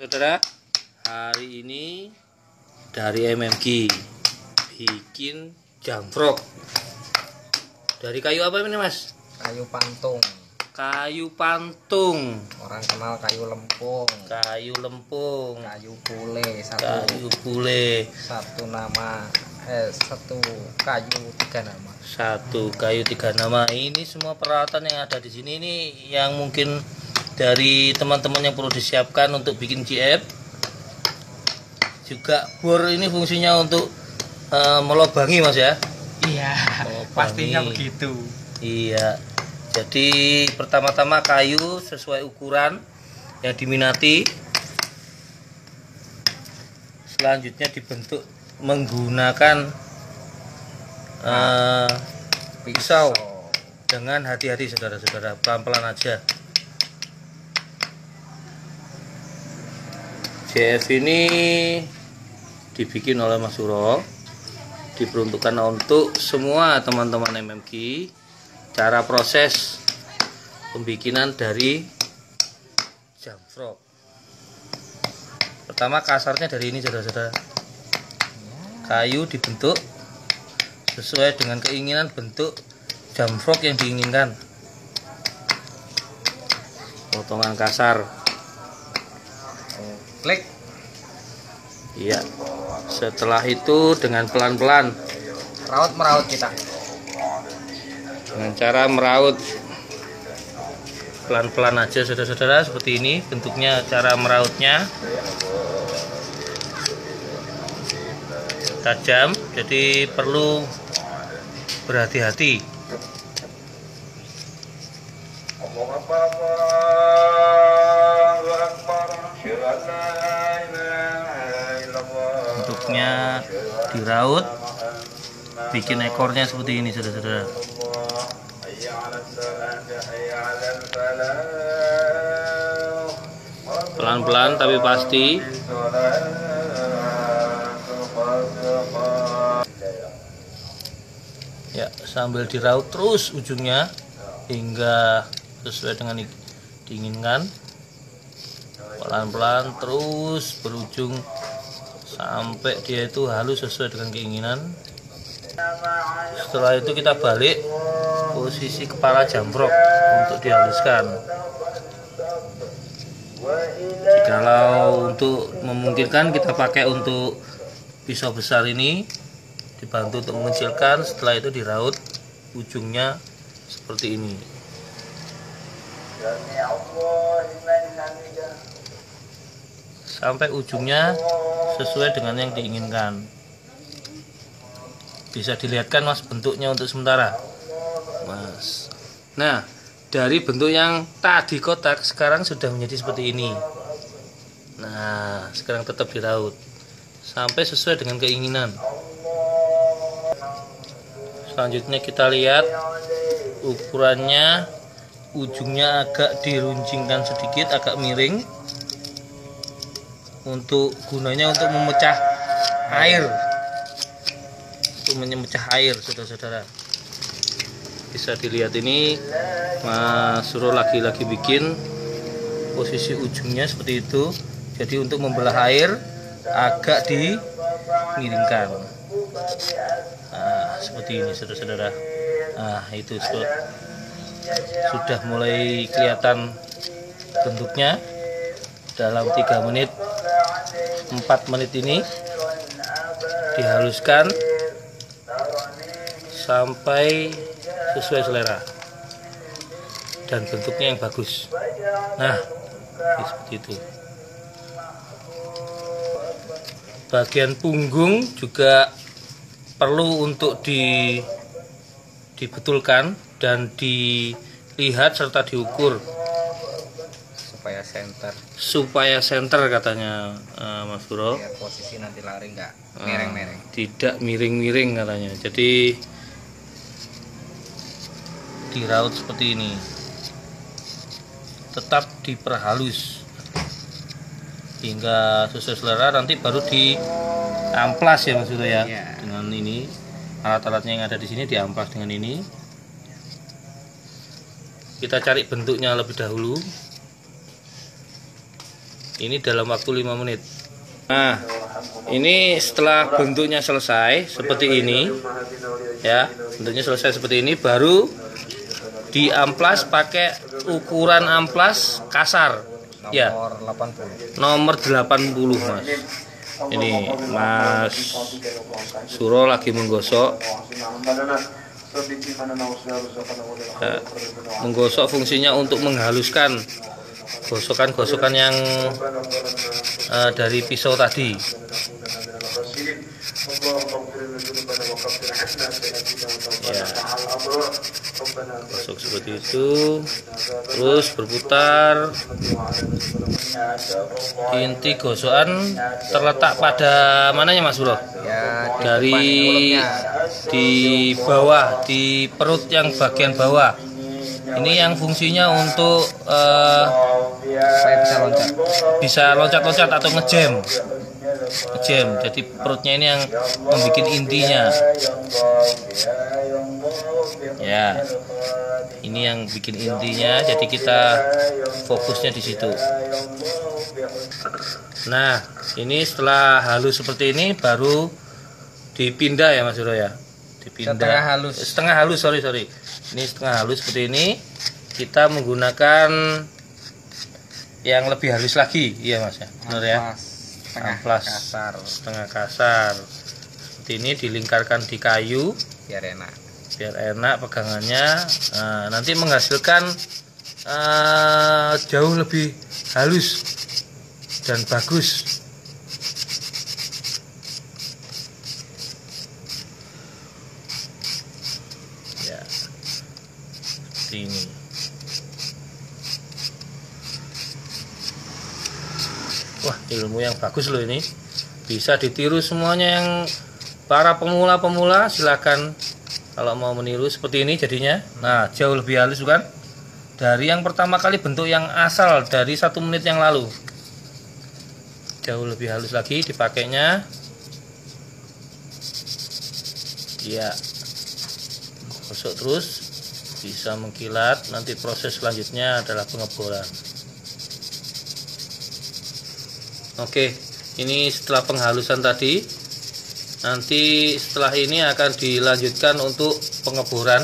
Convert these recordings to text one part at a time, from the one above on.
Saudara, hari ini dari MMG bikin jamfrok. Dari kayu apa ini, Mas? Kayu pantung. Kayu pantung. Orang kenal kayu lempung. Kayu lempung. Kayu pule. Kayu pule. Satu kayu tiga nama. Satu kayu tiga nama. Ini semua peralatan yang ada di sini ini yang mungkin dari teman-teman yang perlu disiapkan untuk bikin GF. Juga bor ini fungsinya untuk melobangi, Mas ya. Iya, pastinya begitu. Iya. Jadi pertama-tama kayu sesuai ukuran yang diminati. Selanjutnya dibentuk menggunakan pisau. Dengan hati-hati saudara-saudara, pelan-pelan aja. GF ini dibikin oleh Mas Suro, diperuntukkan untuk semua teman-teman MMG. Cara proses pembikinan dari jamfrok. Pertama kasarnya dari ini saudara-saudara. Kayu dibentuk sesuai dengan keinginan bentuk jamfrok yang diinginkan. Potongan kasar. Klik. Iya. Setelah itu dengan pelan-pelan Meraut kita. Dengan cara meraut pelan-pelan aja saudara-saudara, seperti ini bentuknya cara merautnya. Tajam, jadi perlu berhati-hati. Bentuknya diraut, bikin ekornya seperti ini saudara-saudara. Pelan-pelan tapi pasti. Ya, sambil diraut terus ujungnya hingga sesuai dengan diinginkan. Pelan-pelan terus berujung sampai dia itu halus sesuai dengan keinginan. Setelah itu kita balik posisi kepala jamfrok untuk dihaluskan. Kalau untuk memungkinkan kita pakai untuk pisau besar ini, dibantu untuk mengecilkan. Setelah itu diraut ujungnya seperti ini. Sampai ujungnya sesuai dengan yang diinginkan. Bisa dilihatkan Mas bentuknya untuk sementara, Mas. Nah, dari bentuk yang tadi kotak sekarang sudah menjadi seperti ini. Nah, sekarang tetap diraut sampai sesuai dengan keinginan. Selanjutnya kita lihat ukurannya, ujungnya agak diruncingkan sedikit, agak miring. Untuk gunanya untuk memecah air, untuk memecah air saudara-saudara. Bisa dilihat ini Mas Suro lagi-lagi bikin posisi ujungnya seperti itu. Jadi untuk membelah air agak dimiringkan. Nah, seperti ini saudara-saudara. Nah, itu sudah mulai kelihatan bentuknya. Dalam 3 menit 4 menit ini dihaluskan sampai sesuai selera dan bentuknya yang bagus. Nah, seperti itu. Bagian punggung juga perlu untuk dibetulkan dan dilihat serta diukur supaya center katanya Mas Bro. Biar posisi nanti lari nggak miring-miring. Tidak miring-miring katanya. Jadi diraut seperti ini. Tetap diperhalus hingga sesuai selera, nanti baru diamplas ya Mas Bro ya. Dengan ini alat-alatnya yang ada di sini diamplas dengan ini. Kita cari bentuknya lebih dahulu. Ini dalam waktu 5 menit. Nah, ini setelah bentuknya selesai seperti ini, ya, bentuknya selesai seperti ini, baru diamplas pakai ukuran amplas kasar, ya, nomor 80. nomor 80, Mas. Ini Mas Suro lagi menggosok. Nah, menggosok fungsinya untuk menghaluskan gosokan-gosokan yang dari pisau tadi. Ya, gosok seperti itu, terus berputar. Inti gosokan terletak pada mananya, Mas Bro? Ya, Dari di bawah, di perut yang bagian bawah. Ini yang fungsinya untuk saya bisa loncat. bisa loncat-loncat atau ngejam. Jadi perutnya ini yang membuat intinya. Ya, ini yang bikin intinya. Jadi kita fokusnya di situ. Nah, ini setelah halus seperti ini baru dipindah ya, Mas Bro ya. Dipindah. Setengah halus, sorry. Ini setengah halus seperti ini. Kita menggunakan yang lebih halus lagi, iya Mas ya, benar ya. Amplas setengah kasar. Seperti ini dilingkarkan di kayu Biar enak pegangannya. Nah, nanti menghasilkan jauh lebih halus dan bagus. Ya, seperti ini. Wah, ilmu yang bagus loh ini. Bisa ditiru semuanya, yang para pemula silakan kalau mau meniru seperti ini jadinya. Nah, jauh lebih halus bukan? Dari yang pertama kali bentuk yang asal dari 1 menit yang lalu. Jauh lebih halus lagi dipakainya. Ya. Gosok terus, bisa mengkilat. Nanti proses selanjutnya adalah pengeboran. Oke, ini setelah penghalusan tadi. Nanti setelah ini akan dilanjutkan untuk pengeboran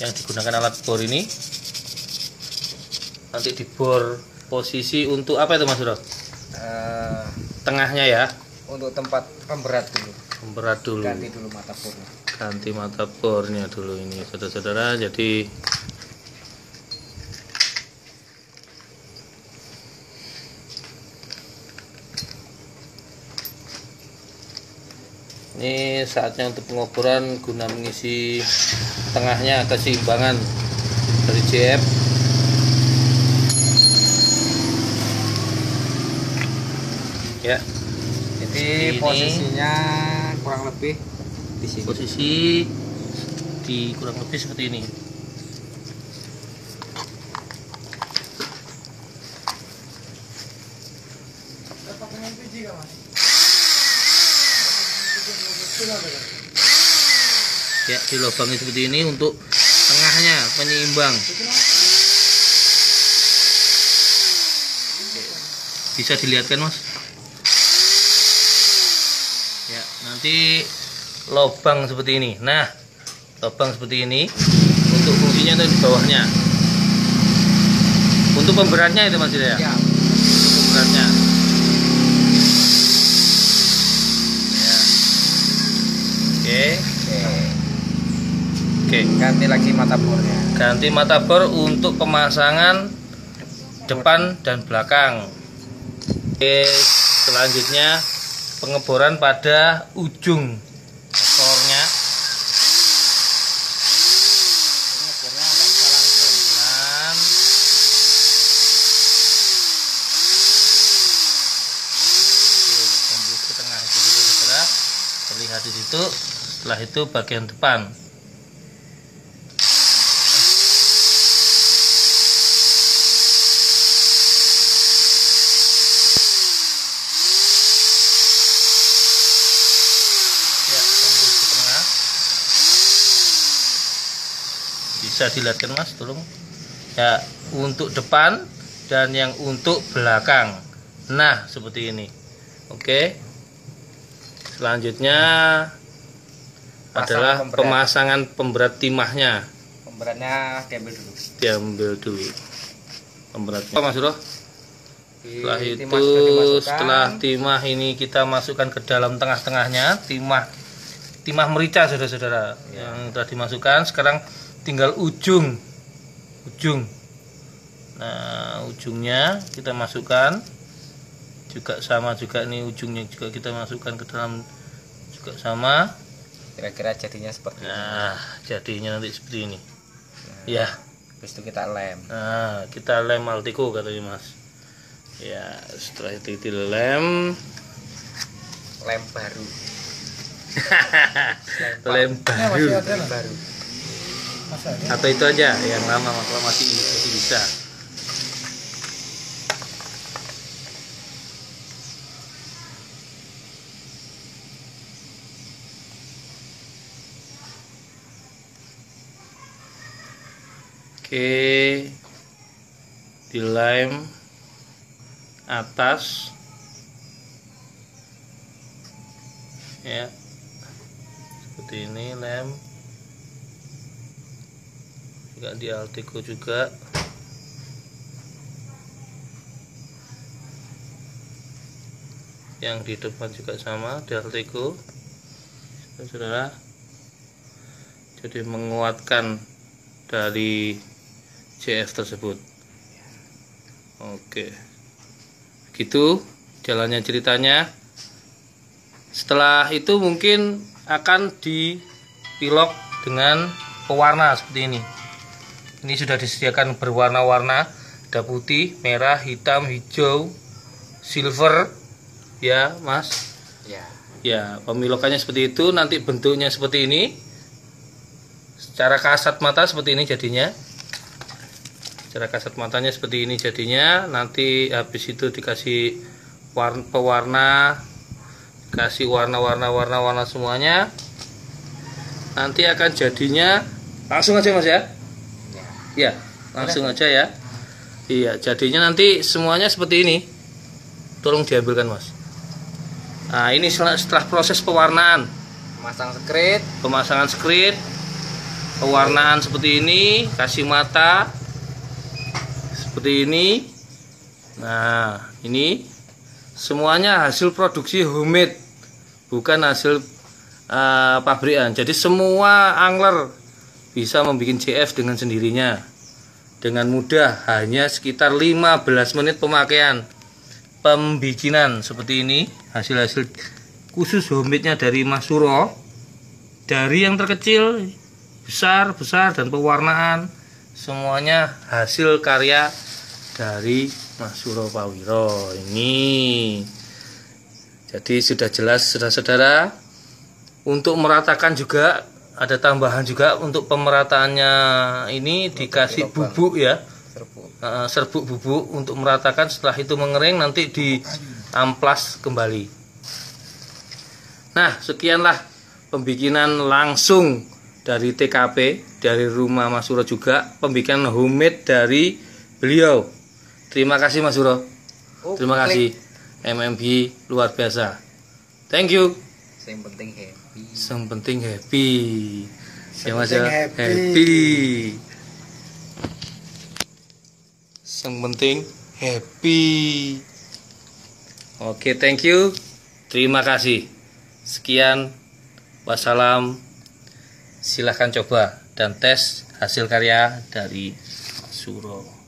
yang digunakan alat bor ini. Nanti dibor posisi untuk apa itu, Mas Bro? Tengahnya ya. Untuk tempat pemberat dulu. Ganti dulu mata bornya. Ganti mata bornya dulu ini, saudara-saudara. Jadi ini saatnya untuk pengoboran guna mengisi tengahnya keseimbangan dari JF. Ya. Jadi posisinya kurang lebih di sini. Posisi di kurang lebih seperti ini. Ya, dilobangin seperti ini untuk tengahnya penyeimbang. Bisa dilihat kan, Mas? Ya, nanti lobang seperti ini. Nah, lobang seperti ini untuk fungsinya itu di bawahnya. Untuk pemberatnya itu, Mas ya? Ya. Untuk pemberatnya. Ya. Oke. Ganti lagi mata bornya. Ganti mata bor untuk pemasangan depan dan belakang. Oke, selanjutnya pengeboran pada ujung ekornya. Pengebornya nggak bisa langsung. Oke, tembus ke tengah itu, saudara. Terlihat di situ. Setelah itu bagian depan. Bisa dilihatkan, Mas, tolong ya. Untuk depan dan yang untuk belakang. Nah, seperti ini. Oke. Selanjutnya adalah pemasangan pemberat timahnya. Pemberatnya diambil dulu. Diambil dulu pemberatnya. Mas Bro. Setelah itu, setelah timah ini kita masukkan ke dalam tengah-tengahnya, timah merica saudara-saudara yang sudah dimasukkan. Sekarang tinggal ujung. Nah, ujungnya kita masukkan juga sama juga nih, ujungnya juga kita masukkan ke dalam juga sama. Kira-kira jadinya seperti ini. Nah, jadinya nanti seperti ini. Ya. Habis itu kita lem. Nah, kita lem Alteco katanya Mas. Ya, setelah itu dilem. Lem baru. Lem baru. Lem baru. Atau itu aja yang lama masih bisa. Oke, dilem atas ya, seperti ini lem juga di Alteco juga. Yang di depan juga sama di Alteco, saudara. Jadi menguatkan dari CF tersebut. Oke, gitu jalannya ceritanya. Setelah itu mungkin akan dipilok dengan pewarna seperti ini. Ini sudah disediakan berwarna-warna, ada putih, merah, hitam, hijau, silver, ya Mas. Ya, pemilokannya seperti itu. Nanti bentuknya seperti ini. Secara kasat mata seperti ini jadinya. Secara kasat matanya seperti ini jadinya. Nanti habis itu dikasih pewarna, kasih warna semuanya. Nanti akan jadinya langsung aja Mas ya. Ya, langsung aja ya. Iya, jadinya nanti semuanya seperti ini. Tolong diambilkan Mas. Nah, ini setelah proses pewarnaan, pemasangan skrit, pewarnaan seperti ini, kasih mata seperti ini. Nah, ini semuanya hasil produksi homemade, bukan hasil pabrikan. Jadi semua angler bisa membuat CF dengan sendirinya, dengan mudah, hanya sekitar 15 menit pemakaian pembikinan seperti ini. Hasil-hasil khusus homemade-nya dari Mas Suro, dari yang terkecil, besar dan pewarnaan semuanya hasil karya dari Mas Suro Pawiro ini. Jadi sudah jelas saudara-saudara. Untuk meratakan juga ada tambahan juga untuk pemerataannya, ini dikasih bubuk ya, serbuk bubuk untuk meratakan. Setelah itu mengering nanti diamplas kembali. Nah, sekianlah pembikinan langsung dari TKP, dari rumah Mas Suro juga, pembikinan homemade dari beliau. Terima kasih Mas Suro. Terima kasih MMB, luar biasa. Thank you. Yang penting happy. Yang penting happy. Ya Mas ya, happy. Yang penting happy. Oke, thank you. Terima kasih. Sekian. Wassalam. Silahkan coba dan tes hasil karya dari Suro.